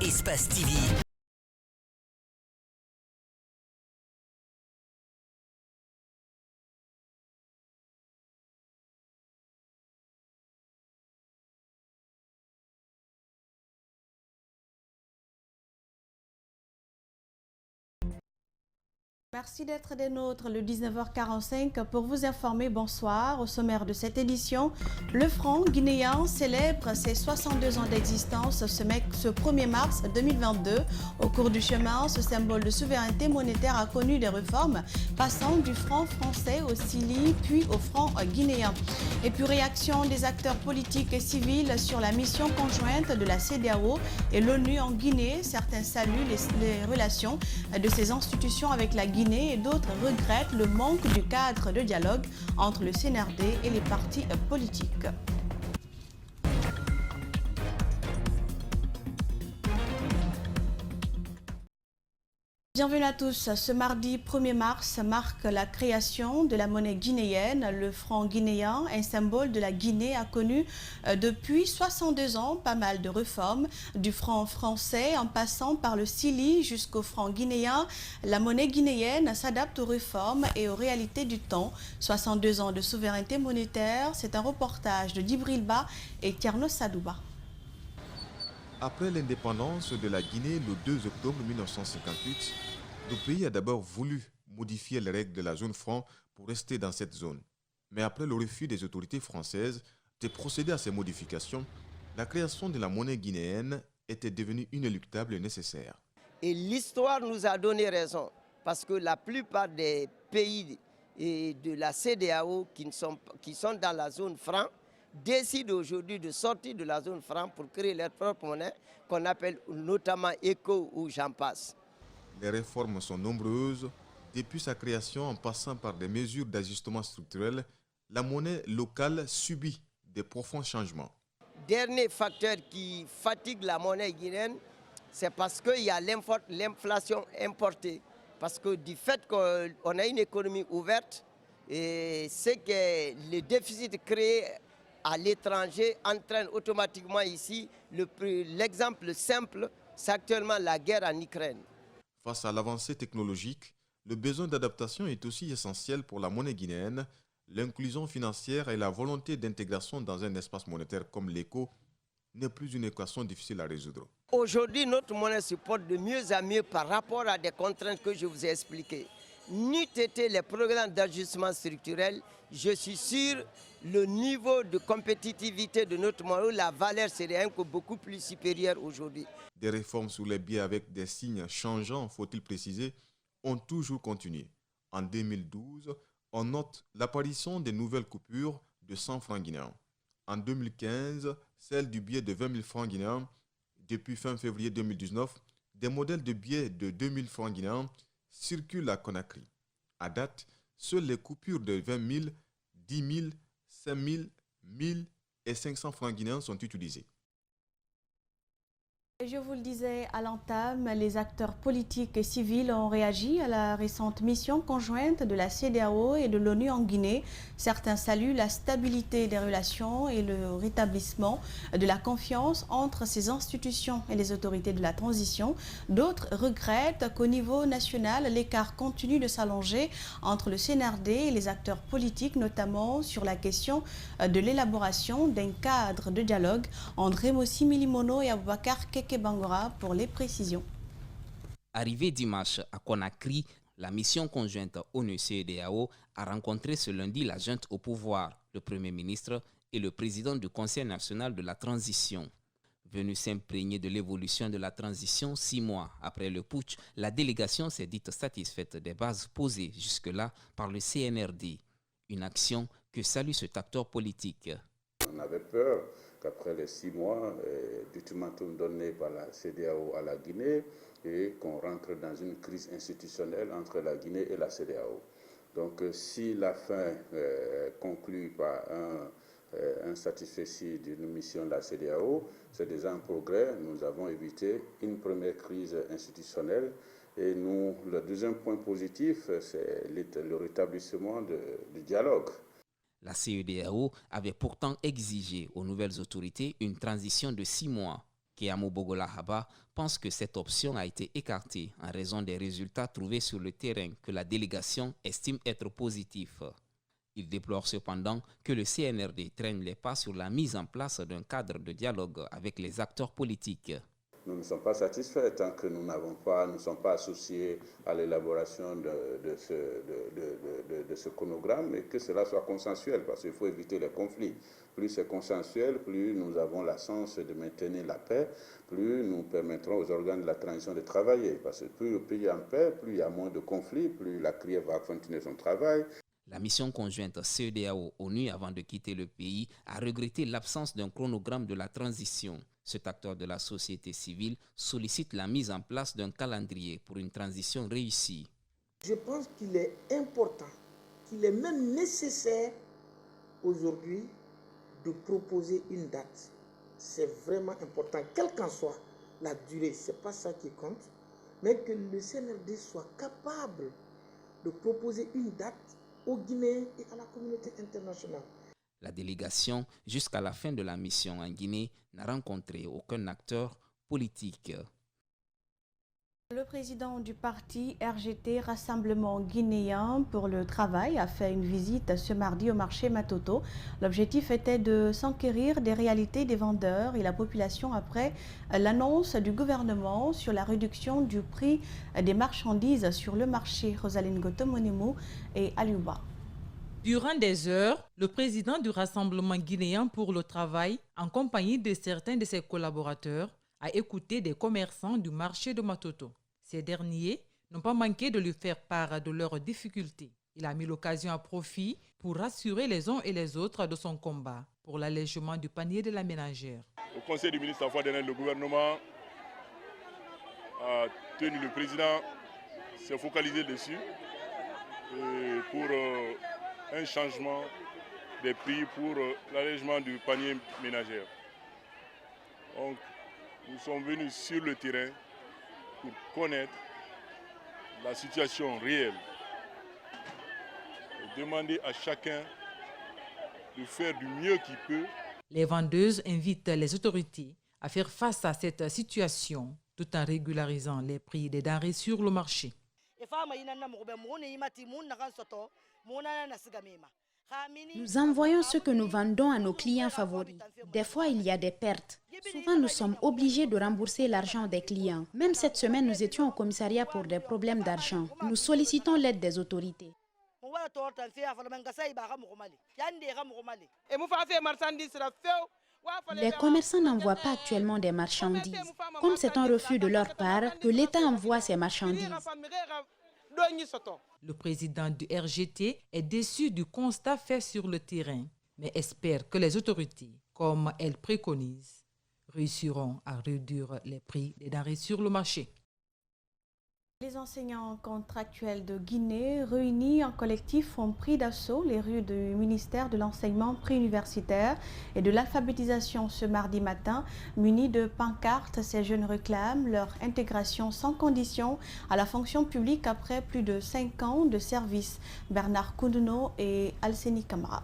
Espace TV. Merci d'être des nôtres le 19h45 pour vous informer. Bonsoir. Au sommaire de cette édition, le franc guinéen célèbre ses 62 ans d'existence ce 1er mars 2022. Au cours du chemin, ce symbole de souveraineté monétaire a connu des réformes, passant du franc français au CILI puis au franc guinéen. Et puis réaction des acteurs politiques et civils sur la mission conjointe de la CEDEAO et l'ONU en Guinée. Certains saluent les relations de ces institutions avec la Guinée et d'autres regrettent le manque du cadre de dialogue entre le CNRD et les partis politiques. Bienvenue à tous. Ce mardi 1er mars marque la création de la monnaie guinéenne. Le franc guinéen, un symbole de la Guinée, a connu depuis 62 ans pas mal de réformes. Du franc français en passant par le CILI jusqu'au franc guinéen, la monnaie guinéenne s'adapte aux réformes et aux réalités du temps. 62 ans de souveraineté monétaire, c'est un reportage de Djibril Ba et Tierno Sadouba. Après l'indépendance de la Guinée le 2 octobre 1958, le pays a d'abord voulu modifier les règles de la zone franc pour rester dans cette zone. Mais après le refus des autorités françaises de procéder à ces modifications, la création de la monnaie guinéenne était devenue inéluctable et nécessaire. Et l'histoire nous a donné raison, parce que la plupart des pays de la CEDEAO qui sont dans la zone franc décident aujourd'hui de sortir de la zone franc pour créer leur propre monnaie, qu'on appelle notamment ECO ou j'en passe. Les réformes sont nombreuses. Depuis sa création, en passant par des mesures d'ajustement structurel, la monnaie locale subit de profonds changements. Dernier facteur qui fatigue la monnaie guinéenne, c'est parce qu'il y a l'inflation importée. Parce que du fait qu'on a une économie ouverte, c'est que le déficit créé à l'étranger entraîne automatiquement ici, l'exemple simple, c'est actuellement la guerre en Ukraine. Face à l'avancée technologique, le besoin d'adaptation est aussi essentiel pour la monnaie guinéenne. L'inclusion financière et la volonté d'intégration dans un espace monétaire comme l'ECO n'est plus une équation difficile à résoudre. Aujourd'hui, notre monnaie se porte de mieux en mieux par rapport à des contraintes que je vous ai expliquées. N'eût été les programmes d'ajustement structurel, je suis sûr le niveau de compétitivité de notre monnaie, la valeur serait beaucoup plus supérieure aujourd'hui. Des réformes sur les billets avec des signes changeants, faut-il préciser, ont toujours continué. En 2012, on note l'apparition des nouvelles coupures de 100 francs guinéens. En 2015, celle du billet de 20 000 francs guinéens. Depuis fin février 2019, des modèles de billets de 2 000 francs guinéens circulent à Conakry. À date, seules les coupures de 20 000, 10 000, 5 000, 1 000 et 500 francs guinéens sont utilisés. Je vous le disais à l'entame, les acteurs politiques et civils ont réagi à la récente mission conjointe de la CEDEAO et de l'ONU en Guinée. Certains saluent la stabilité des relations et le rétablissement de la confiance entre ces institutions et les autorités de la transition. D'autres regrettent qu'au niveau national, l'écart continue de s'allonger entre le CNRD et les acteurs politiques, notamment sur la question de l'élaboration d'un cadre de dialogue. André Mossi Milimono et Aboubakar Keke Bangora pour les précisions. Arrivé dimanche à Conakry, la mission conjointe ONU-CEDEAO a rencontré ce lundi la junte au pouvoir, le Premier ministre et le président du Conseil national de la transition. Venu s'imprégner de l'évolution de la transition 6 mois après le putsch, la délégation s'est dite satisfaite des bases posées jusque-là par le CNRD. Une action que salue cet acteur politique. On avait peur qu'après les 6 mois d'ultimatum donné par la CEDEAO à la Guinée et qu'on rentre dans une crise institutionnelle entre la Guinée et la CEDEAO. Donc si la fin conclut par un satisfecit d'une mission de la CEDEAO, c'est déjà un progrès. Nous avons évité une première crise institutionnelle. Et le deuxième point positif, c'est le rétablissement du dialogue. La CEDEAO avait pourtant exigé aux nouvelles autorités une transition de 6 mois Keyamo Bogola Haba pense que cette option a été écartée en raison des résultats trouvés sur le terrain que la délégation estime être positifs. Il déplore cependant que le CNRD traîne les pas sur la mise en place d'un cadre de dialogue avec les acteurs politiques. Nous ne sommes pas satisfaits tant que nous ne sommes pas associés à l'élaboration de ce chronogramme et que cela soit consensuel, parce qu'il faut éviter les conflits. Plus c'est consensuel, plus nous avons la chance de maintenir la paix, plus nous permettrons aux organes de la transition de travailler. Parce que plus le pays est en paix, plus il y a moins de conflits, plus la CRIE va continuer son travail. La mission conjointe CEDEAO-ONU, avant de quitter le pays, a regretté l'absence d'un chronogramme de la transition. Cet acteur de la société civile sollicite la mise en place d'un calendrier pour une transition réussie. Je pense qu'il est important, qu'il est même nécessaire aujourd'hui de proposer une date. C'est vraiment important, quelle qu'en soit la durée, ce n'est pas ça qui compte, mais que le CNRD soit capable de proposer une date aux Guinéens et à la communauté internationale. La délégation, jusqu'à la fin de la mission en Guinée, n'a rencontré aucun acteur politique. Le président du parti RGT Rassemblement Guinéen pour le Travail a fait une visite ce mardi au marché Matoto. L'objectif était de s'enquérir des réalités des vendeurs et la population après l'annonce du gouvernement sur la réduction du prix des marchandises sur le marché. Rosaline Gotomonemu et Aliouba. Durant des heures, le président du Rassemblement Guinéen pour le Travail, en compagnie de certains de ses collaborateurs, a écouté des commerçants du marché de Matoto. Ces derniers n'ont pas manqué de lui faire part de leurs difficultés. Il a mis l'occasion à profit pour rassurer les uns et les autres de son combat pour l'allègement du panier de la ménagère. Au Conseil du ministre, le gouvernement a tenu, le président s'est focalisé dessus pour un changement des prix pour l'allègement du panier ménagère. Donc, nous sommes venus sur le terrain pour connaître la situation réelle et demander à chacun de faire du mieux qu'il peut. Les vendeuses invitent les autorités à faire face à cette situation tout en régularisant les prix des denrées sur le marché. Nous envoyons ce que nous vendons à nos clients favoris. Des fois, il y a des pertes. Souvent, nous sommes obligés de rembourser l'argent des clients. Même cette semaine, nous étions au commissariat pour des problèmes d'argent. Nous sollicitons l'aide des autorités. Les commerçants n'envoient pas actuellement des marchandises. Comme c'est un refus de leur part, que l'État envoie ces marchandises. Le président du RGT est déçu du constat fait sur le terrain, mais espère que les autorités, comme elles préconisent, réussiront à réduire les prix des denrées sur le marché. Les enseignants contractuels de Guinée réunis en collectif ont pris d'assaut les rues du ministère de l'enseignement préuniversitaire et de l'alphabétisation ce mardi matin. Munis de pancartes, ces jeunes réclament leur intégration sans condition à la fonction publique après plus de 5 ans de service. Bernard Koundouno et Alseni Kamara.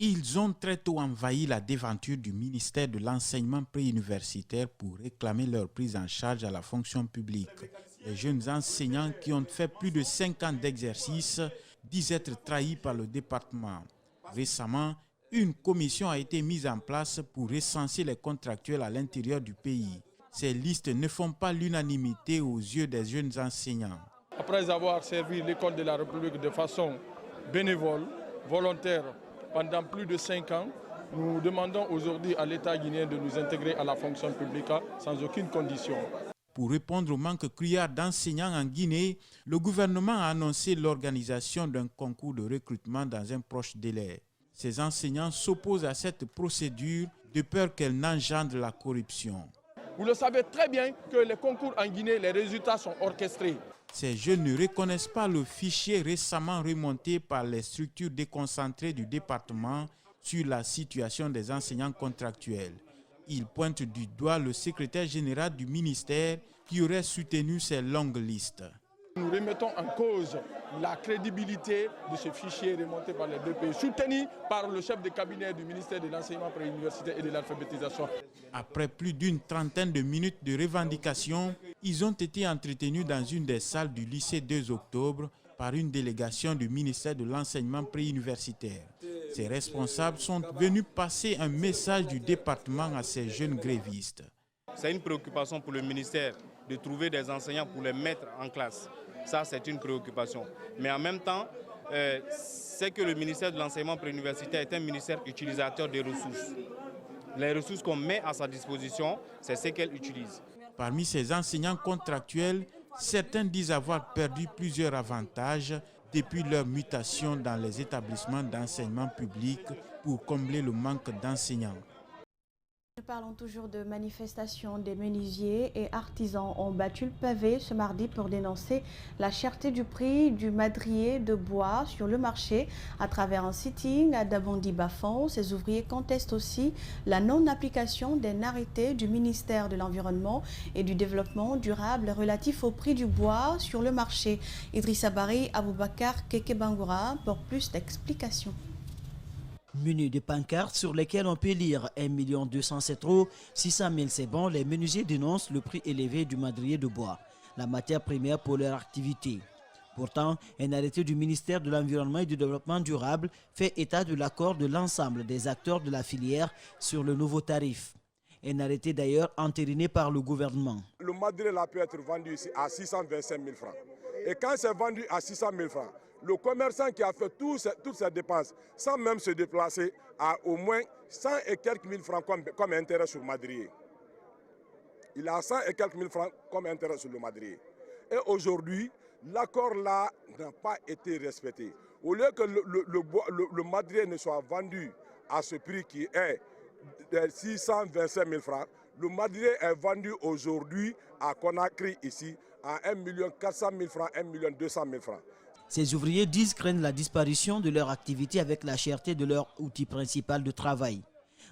Ils ont très tôt envahi la devanture du ministère de l'enseignement préuniversitaire pour réclamer leur prise en charge à la fonction publique. Les jeunes enseignants qui ont fait plus de 5 ans d'exercice disent être trahis par le département. Récemment, une commission a été mise en place pour recenser les contractuels à l'intérieur du pays. Ces listes ne font pas l'unanimité aux yeux des jeunes enseignants. Après avoir servi l'école de la République de façon bénévole, volontaire, pendant plus de 5 ans, nous demandons aujourd'hui à l'État guinéen de nous intégrer à la fonction publique sans aucune condition. Pour répondre au manque criard d'enseignants en Guinée, le gouvernement a annoncé l'organisation d'un concours de recrutement dans un proche délai. Ces enseignants s'opposent à cette procédure de peur qu'elle n'engendre la corruption. Vous le savez très bien que les concours en Guinée, les résultats sont orchestrés. Ces jeunes ne reconnaissent pas le fichier récemment remonté par les structures déconcentrées du département sur la situation des enseignants contractuels. Ils pointent du doigt le secrétaire général du ministère qui aurait soutenu ces longues listes. Nous remettons en cause la crédibilité de ce fichier remonté par les deux pays, soutenu par le chef de cabinet du ministère de l'Enseignement préuniversitaire et de l'Alphabétisation. Après plus d'une trentaine de minutes de revendications, ils ont été entretenus dans une des salles du lycée 2 octobre par une délégation du ministère de l'Enseignement préuniversitaire. Ces responsables sont venus passer un message du département à ces jeunes grévistes. C'est une préoccupation pour le ministère de trouver des enseignants pour les mettre en classe. Ça, c'est une préoccupation. Mais en même temps, c'est que le ministère de l'Enseignement préuniversitaire est un ministère utilisateur des ressources. Les ressources qu'on met à sa disposition, c'est ce qu'elle utilise. Parmi ces enseignants contractuels, certains disent avoir perdu plusieurs avantages depuis leur mutation dans les établissements d'enseignement public pour combler le manque d'enseignants. Nous parlons toujours de manifestations. Des menuisiers et artisans ont battu le pavé ce mardi pour dénoncer la cherté du prix du madrier de bois sur le marché. À travers un sitting à Dabondi-Bafon, ces ouvriers contestent aussi la non-application d'un arrêté du ministère de l'Environnement et du Développement durable relatif au prix du bois sur le marché. Idrissa Bari, Aboubakar Kekebangoura pour plus d'explications. Munis de pancartes sur lesquelles on peut lire 1 207 €, 600 000 c'est bon, les menuisiers dénoncent le prix élevé du madrier de bois, la matière première pour leur activité. Pourtant, un arrêté du ministère de l'Environnement et du Développement durable fait état de l'accord de l'ensemble des acteurs de la filière sur le nouveau tarif. Un arrêté d'ailleurs entériné par le gouvernement. Le madrier là peut être vendu ici à 625 000 francs. Et quand c'est vendu à 600 000 francs, le commerçant qui a fait toutes ces dépenses sans même se déplacer a au moins 100 et quelques mille francs comme intérêt sur le madrier. Il a 100 et quelques mille francs comme intérêt sur le madrier. Et aujourd'hui, l'accord là n'a pas été respecté. Au lieu que le madrier ne soit vendu à ce prix qui est de 625 000 francs, le madrier est vendu aujourd'hui à Conakry ici à 1 400 000 francs, 1 200 000 francs. Ces ouvriers disent craindre la disparition de leur activité avec la cherté de leur outil principal de travail.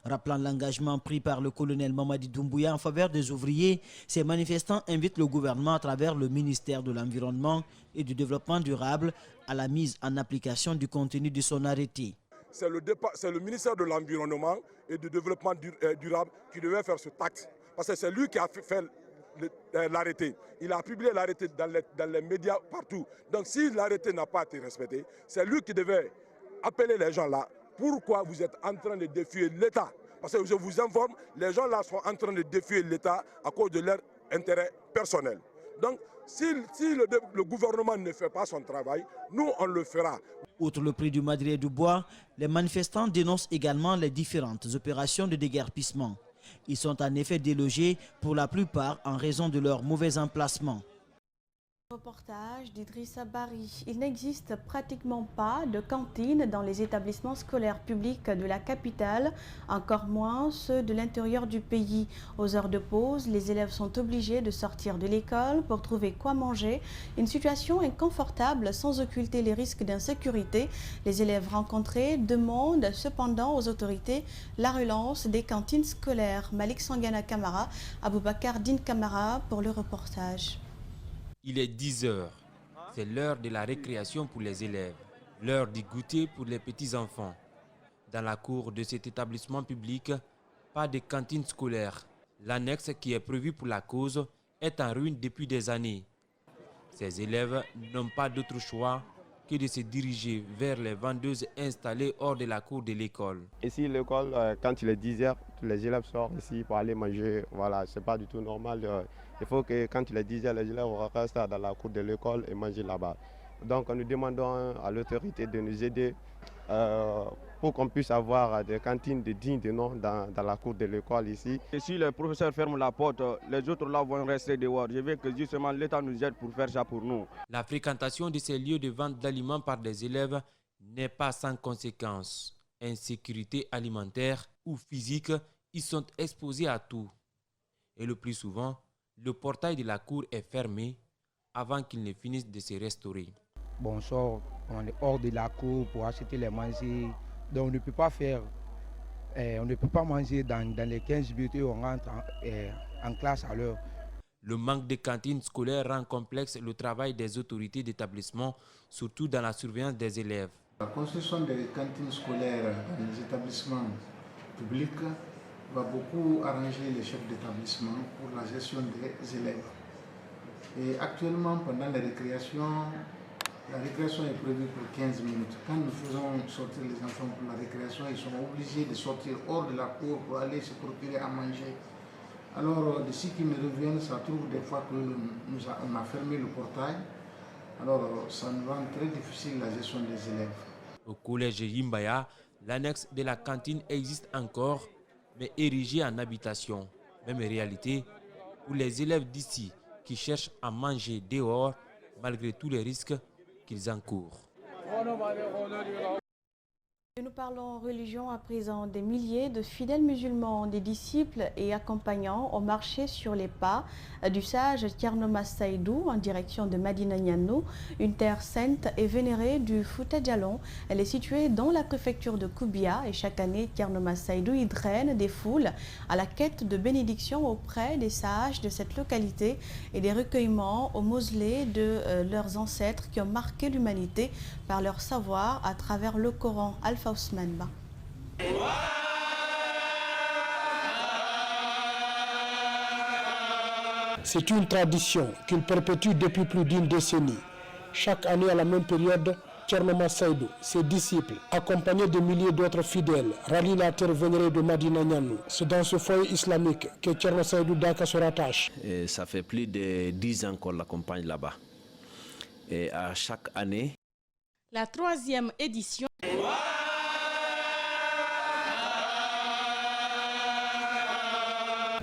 Rappelant l'engagement pris par le colonel Mamadi Doumbouya en faveur des ouvriers, ces manifestants invitent le gouvernement à travers le ministère de l'Environnement et du Développement durable à la mise en application du contenu de son arrêté. C'est le ministère de l'Environnement et du Développement durable qui devait faire ce acte. Parce que c'est lui qui a fait l'arrêté. Il a publié l'arrêté dans les médias partout. Donc si l'arrêté n'a pas été respecté, c'est lui qui devait appeler les gens là. Pourquoi vous êtes en train de défier l'État? Parce que je vous informe, les gens là sont en train de défier l'État à cause de leur intérêt personnel. Donc si le gouvernement ne fait pas son travail, nous on le fera. Outre le prix du madrier du bois, les manifestants dénoncent également les différentes opérations de déguerpissement. Ils sont en effet délogés pour la plupart en raison de leur mauvais emplacement. Reportage d'Idrissa Bari. Il n'existe pratiquement pas de cantine dans les établissements scolaires publics de la capitale, encore moins ceux de l'intérieur du pays. Aux heures de pause, les élèves sont obligés de sortir de l'école pour trouver quoi manger. Une situation inconfortable sans occulter les risques d'insécurité. Les élèves rencontrés demandent cependant aux autorités la relance des cantines scolaires. Malik Sangana Kamara, Aboubakar Din Kamara pour le reportage. Il est 10 h. C'est l'heure de la récréation pour les élèves, l'heure du goûter pour les petits-enfants. Dans la cour de cet établissement public, pas de cantine scolaire. L'annexe qui est prévue pour la cause est en ruine depuis des années. Ces élèves n'ont pas d'autre choix que de se diriger vers les vendeuses installées hors de la cour de l'école. Ici, l'école, quand il est 10 h, tous les élèves sortent ici pour aller manger. Voilà, c'est pas du tout normal. Il faut que quand il est 10 h, les élèves restent dans la cour de l'école et mangent là-bas. Donc nous demandons à l'autorité de nous aider pour qu'on puisse avoir des cantines dignes de nom dans la cour de l'école ici. Et si les professeurs ferment la porte, les autres là vont rester dehors. Je veux que justement l'État nous aide pour faire ça pour nous. La fréquentation de ces lieux de vente d'aliments par des élèves n'est pas sans conséquences. Insécurité alimentaire ou physique, ils sont exposés à tout. Et le plus souvent, le portail de la cour est fermé avant qu'ils ne finissent de se restaurer. Bonsoir, on est hors de la cour pour acheter les manger. Donc on ne peut pas faire, on ne peut pas manger dans les 15 minutes où on rentre en classe à l'heure. Le manque de cantines scolaires rend complexe le travail des autorités d'établissement, surtout dans la surveillance des élèves. La construction des cantines scolaires dans les établissements publics va beaucoup arranger les chefs d'établissement pour la gestion des élèves. Et actuellement, pendant la récréation est prévue pour 15 minutes. Quand nous faisons sortir les enfants pour la récréation, ils sont obligés de sortir hors de la cour pour aller se procurer à manger. Alors, de ce qui me reviennent, ça trouve des fois qu'on a fermé le portail. Alors, ça nous rend très difficile la gestion des élèves. Au collège Yimbaya, l'annexe de la cantine existe encore, mais érigée en habitation. Même réalité pour les élèves d'ici qui cherchent à manger dehors malgré tous les risques qu'ils encourent. Nous parlons religion à présent. Des milliers de fidèles musulmans, des disciples et accompagnants ont marché sur les pas du sage Thierno Massaïdou en direction de Madina Nianou, une terre sainte et vénérée du Fouta Djallon. Elle est située dans la préfecture de Koubia et chaque année Thierno Massaïdou y draine des foules à la quête de bénédiction auprès des sages de cette localité et des recueillements au mausolée de leurs ancêtres qui ont marqué l'humanité par leur savoir à travers le Coran. Alpha Ousmane Ba. C'est une tradition qu'il perpétue depuis plus d'une décennie. Chaque année à la même période, Thierno Massaïdou, ses disciples, accompagnés de milliers d'autres fidèles, rallient la terre vénérée de Madina Nianou. C'est dans ce foyer islamique que Thierno Massaïdou Daka se rattache. Et ça fait plus de 10 ans qu'on l'accompagne là-bas. Et à chaque année... La 3e édition...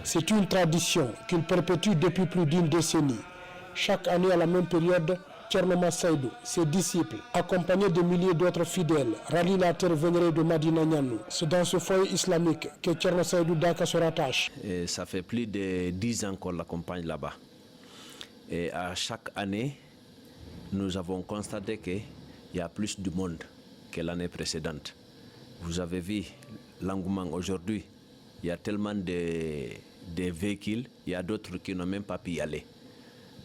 C'est une tradition qu'il perpétue depuis plus d'une décennie. Chaque année à la même période, Thierno Massaïdou, ses disciples, accompagnés de milliers d'autres fidèles, rallient la terre vénérée de Madina Nianou. C'est dans ce foyer islamique que Thierno Massaïdou Daka se rattache. Et ça fait plus de 10 ans qu'on l'accompagne là-bas. Et à chaque année, nous avons constaté qu'il y a plus de monde que l'année précédente. Vous avez vu l'engouement aujourd'hui. Il y a tellement de véhicules, il y a d'autres qui n'ont même pas pu y aller.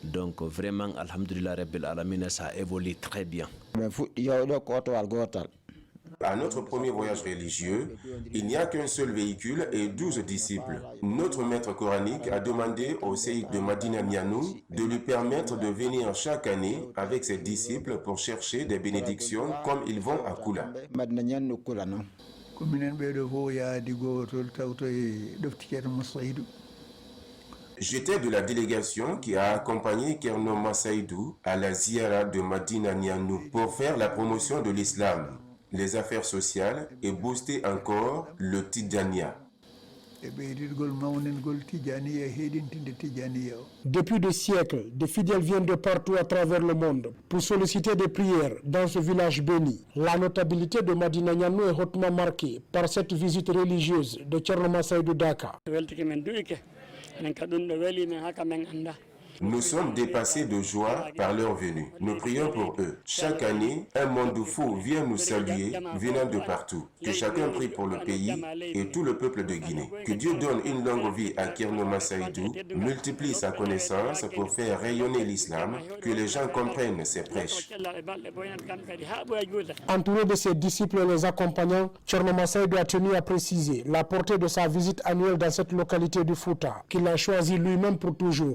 Donc vraiment, alhamdulillah rabbil alamin, ça évolue très bien. À notre premier voyage religieux, il n'y a qu'un seul véhicule et 12 disciples. Notre maître coranique a demandé au seyyid de Madina Nianou de lui permettre de venir chaque année avec ses disciples pour chercher des bénédictions comme ils vont à Kula. J'étais de la délégation qui a accompagné Thierno Massaïdou à la Ziyara de Madina Nianou pour faire la promotion de l'islam, les affaires sociales et booster encore le Tidjania. Depuis des siècles, des fidèles viennent de partout à travers le monde pour solliciter des prières dans ce village béni. La notabilité de Madina Nianou est hautement marquée par cette visite religieuse de Thierno Massaïdou Daka. Nous sommes dépassés de joie par leur venue. Nous prions pour eux. Chaque année, un monde fou vient nous saluer, venant de partout. Que chacun prie pour le pays et tout le peuple de Guinée. Que Dieu donne une longue vie à Thierno Massaïdou, multiplie sa connaissance pour faire rayonner l'islam, que les gens comprennent ses prêches. Entouré de ses disciples et les accompagnants, Thierno Massaïdou a tenu à préciser la portée de sa visite annuelle dans cette localité du Fouta, qu'il a choisi lui-même pour toujours.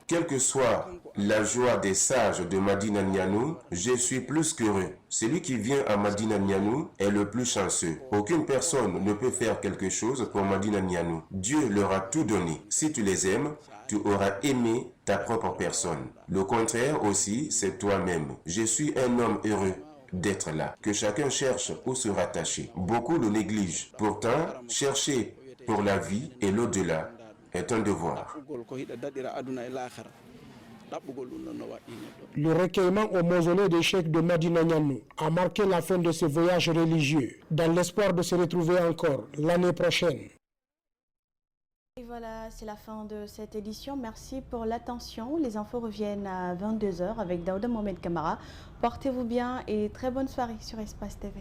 Quelle que soit la joie des sages de Madina Nianou, je suis plus qu'heureux. Celui qui vient à Madina Nianou est le plus chanceux. Aucune personne ne peut faire quelque chose pour Madina Nianou. Dieu leur a tout donné. Si tu les aimes, tu auras aimé ta propre personne. Le contraire aussi, c'est toi-même. Je suis un homme heureux d'être là. Que chacun cherche où se rattacher. Beaucoup le négligent. Pourtant, chercher pour la vie et l'au-delà est un devoir. Le recueillement au mausolée des cheikh de Madina Nianou a marqué la fin de ce voyage religieux, dans l'espoir de se retrouver encore l'année prochaine. Et voilà, c'est la fin de cette édition. Merci pour l'attention. Les infos reviennent à 22h avec Daouda Mohamed Kamara. Portez-vous bien et très bonne soirée sur Espace TV.